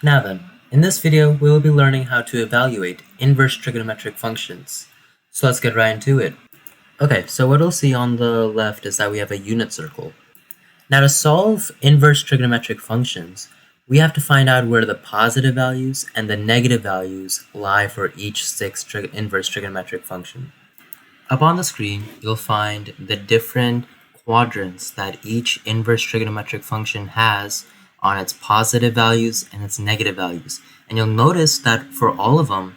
Now then, in this video we will be learning how to evaluate inverse trigonometric functions. So let's get right into it. Okay, so what we'll see on the left is that we have a unit circle. Now to solve inverse trigonometric functions, we have to find out where the positive values and the negative values lie for each inverse trigonometric function. Up on the screen, you'll find the different quadrants that each inverse trigonometric function has on its positive values and its negative values. And you'll notice that for all of them,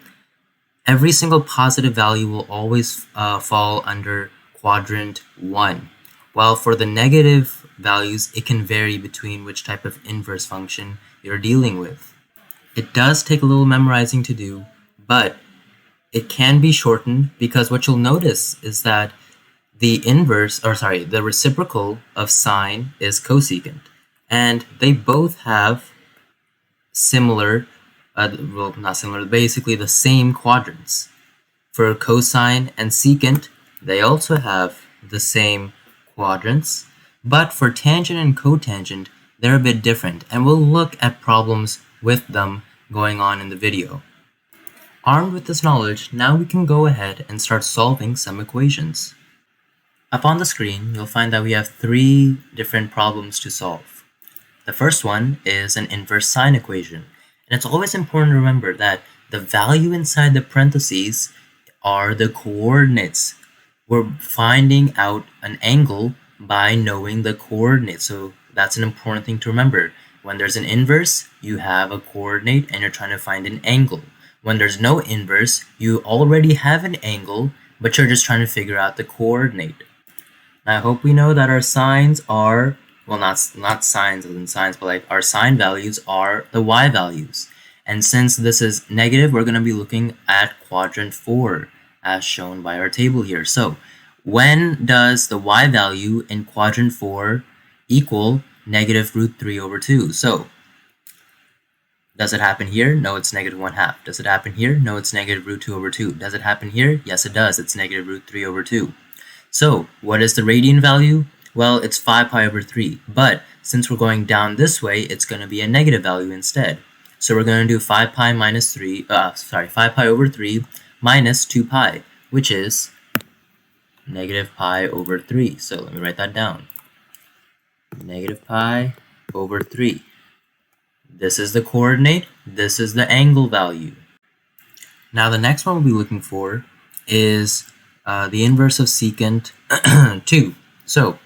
every single positive value will always fall under quadrant 1. While for the negative values, it can vary between which type of inverse function you're dealing with. It does take a little memorizing to do, but it can be shortened because what you'll notice is that the reciprocal of sine is cosecant. And they both have similar, basically the same quadrants. For cosine and secant, they also have the same quadrants, but for tangent and cotangent, they're a bit different, and we'll look at problems with them going on in the video. Armed with this knowledge, now we can go ahead and start solving some equations. Up on the screen, you'll find that we have 3 different problems to solve. The first one is an inverse sine equation, and it's always important to remember that the value inside the parentheses are the coordinates. We're finding out an angle by knowing the coordinates, so that's an important thing to remember. When there's an inverse, you have a coordinate and you're trying to find an angle. When there's no inverse, you already have an angle, but you're just trying to figure out the coordinate. Now, I hope we know that our sines are, well, not sines as in sines, but like our sine values are the y values. And since this is negative, we're going to be looking at quadrant 4, as shown by our table here. So, when does the y value in quadrant 4 equal negative root 3 over 2? So, does it happen here? No, it's negative 1/2. Does it happen here? No, it's negative root 2 over 2. Does it happen here? Yes, it does. It's negative root 3 over 2. So, what is the radian value? Well, it's 5 pi over 3, but since we're going down this way, it's going to be a negative value instead. So we're going to do 5 pi over 3 minus 2 pi, which is negative pi over 3. So let me write that down. Negative pi over 3. This is the coordinate, this is the angle value. Now the next one we'll be looking for is the inverse of secant 2. So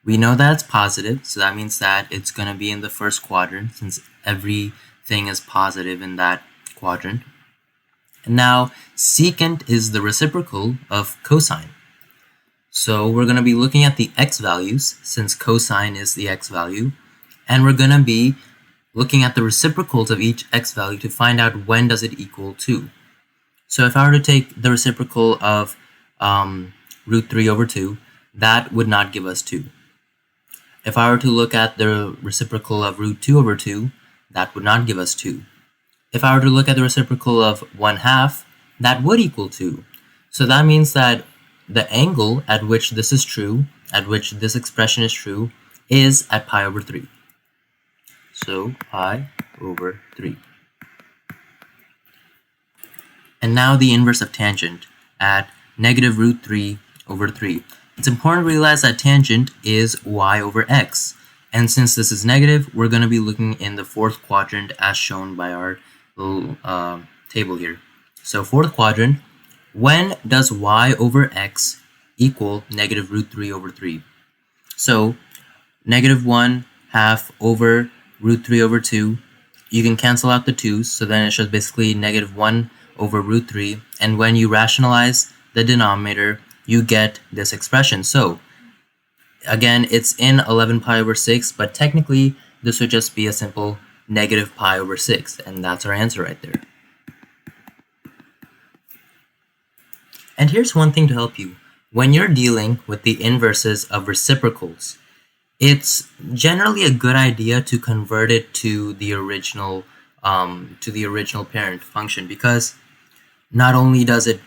we know that it's positive, so that means that it's going to be in the first quadrant since everything is positive in that quadrant. And now secant is the reciprocal of cosine. So we're going to be looking at the x values since cosine is the x value, and we're going to be looking at the reciprocals of each x value to find out when does it equal 2. So if I were to take the reciprocal of root 3 over 2, that would not give us 2. If I were to look at the reciprocal of root 2 over 2, that would not give us 2. If I were to look at the reciprocal of 1/2, that would equal 2. So that means that the angle at which this is true, at which this expression is true, is at pi over 3. So pi over 3. And now the inverse of tangent at negative root 3 over 3. It's important to realize that tangent is y over x. And since this is negative, we're going to be looking in the fourth quadrant as shown by our little table here. So fourth quadrant, when does y over x equal negative root 3 over 3? So negative 1/2 over root 3 over 2, you can cancel out the 2's, so then it's just basically negative 1 over root 3. And when you rationalize the denominator, you get this expression. So again, it's in 11 pi over 6, but technically this would just be a simple negative pi over 6, and that's our answer right there. And here's one thing to help you. When you're dealing with the inverses of reciprocals, it's generally a good idea to convert it to the original parent function, because not only does it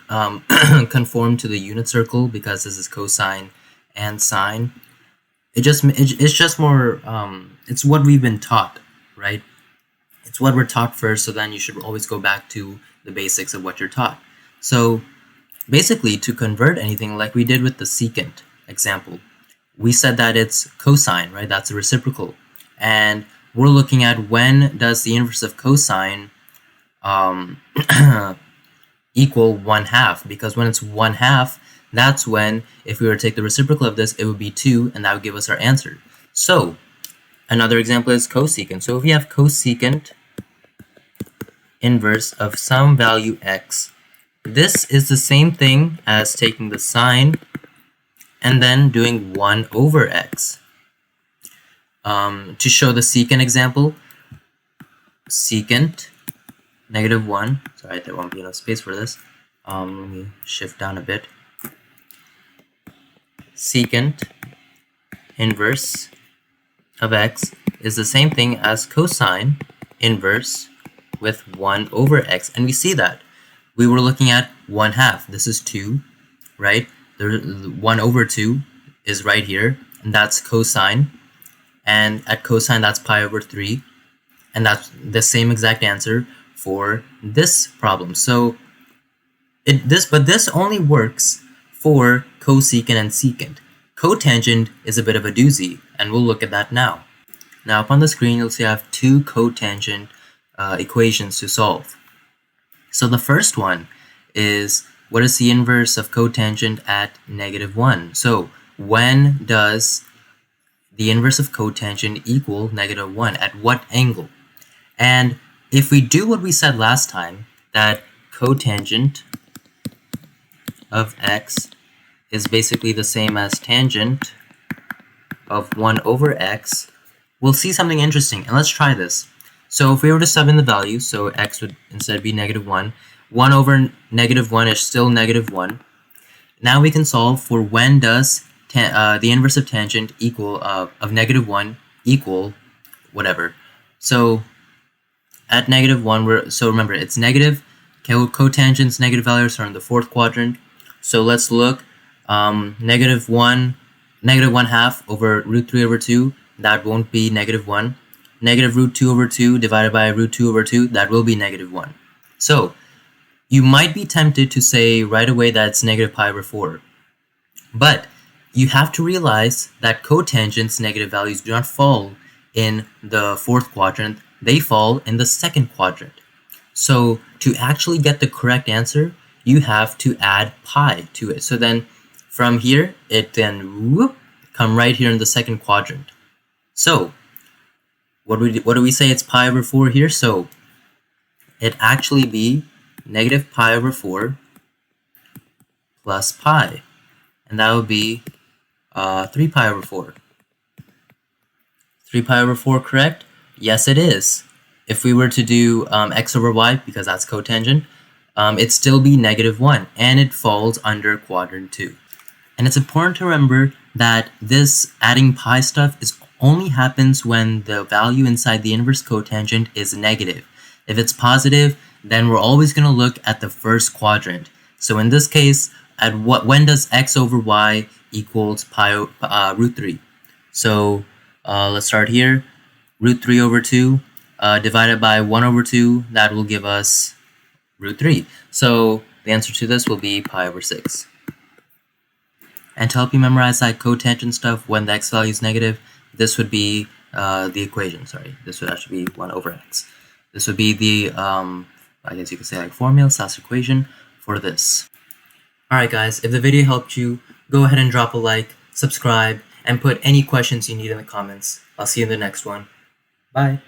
conform to the unit circle because this is cosine and sine, it's just more it's what we've been taught, right? It's what we're taught first, so then you should always go back to the basics of what you're taught. So basically, to convert anything like we did with the secant example, we said that it's cosine, right? That's a reciprocal. And we're looking at when does the inverse of cosine equal 1/2, because when it's 1/2, that's when, if we were to take the reciprocal of this, it would be 2, and that would give us our answer. So another example is cosecant. So if we have cosecant inverse of some value x, this is the same thing as taking the sine and then doing 1 over x. To show the secant example, secant -1, sorry, there won't be enough space for this. Let me shift down a bit. Secant inverse of x is the same thing as cosine inverse with 1 over x. And we see that. We were looking at 1/2. This is 2, right? The 1 over 2 is right here, and that's cosine. And at cosine, that's pi over 3. And that's the same exact answer for this problem. So this only works for cosecant and secant. Cotangent is a bit of a doozy, and we'll look at that now. Now up on the screen, you'll see I have two cotangent equations to solve. So the first one is, what is the inverse of cotangent at -1? So when does the inverse of cotangent equal -1? At what angle? And if we do what we said last time, that cotangent of x is basically the same as tangent of 1 over x, we'll see something interesting. And let's try this. So if we were to sub in the value, so x would instead be -1, 1 over -1 is still -1. Now we can solve for when does the inverse of tangent equal of -1 equal whatever. So at -1, so remember, it's negative. Cotangent's negative values are in the fourth quadrant. So let's look. -1/2 over √3 over 2, that won't be -1. -√2 over 2 divided by √2 over 2, that will be -1. So you might be tempted to say right away that it's -pi/4. But you have to realize that cotangent's negative values do not fall in the fourth quadrant, they fall in the second quadrant. So to actually get the correct answer, you have to add pi to it. So then from here, it then come right here in the second quadrant. So what do we say it's pi/4 here? So it actually be -pi/4 plus pi, and that would be 3pi/4. 3pi/4 correct? Yes, it is. If we were to do x over y, because that's cotangent, it'd still be -1, and it falls under quadrant 2. And it's important to remember that this adding pi stuff only happens when the value inside the inverse cotangent is negative. If it's positive, then we're always going to look at the first quadrant. So in this case, when does x over y equals √3? So let's start here. √3 over 2 divided by 1 over 2, that will give us √3. So the answer to this will be pi/6. And to help you memorize that cotangent stuff, when the x value is negative, this would be the equation, sorry. This would actually be 1 over x. This would be the, I guess you could say like formula / equation for this. Alright guys, if the video helped you, go ahead and drop a like, subscribe, and put any questions you need in the comments. I'll see you in the next one. Bye.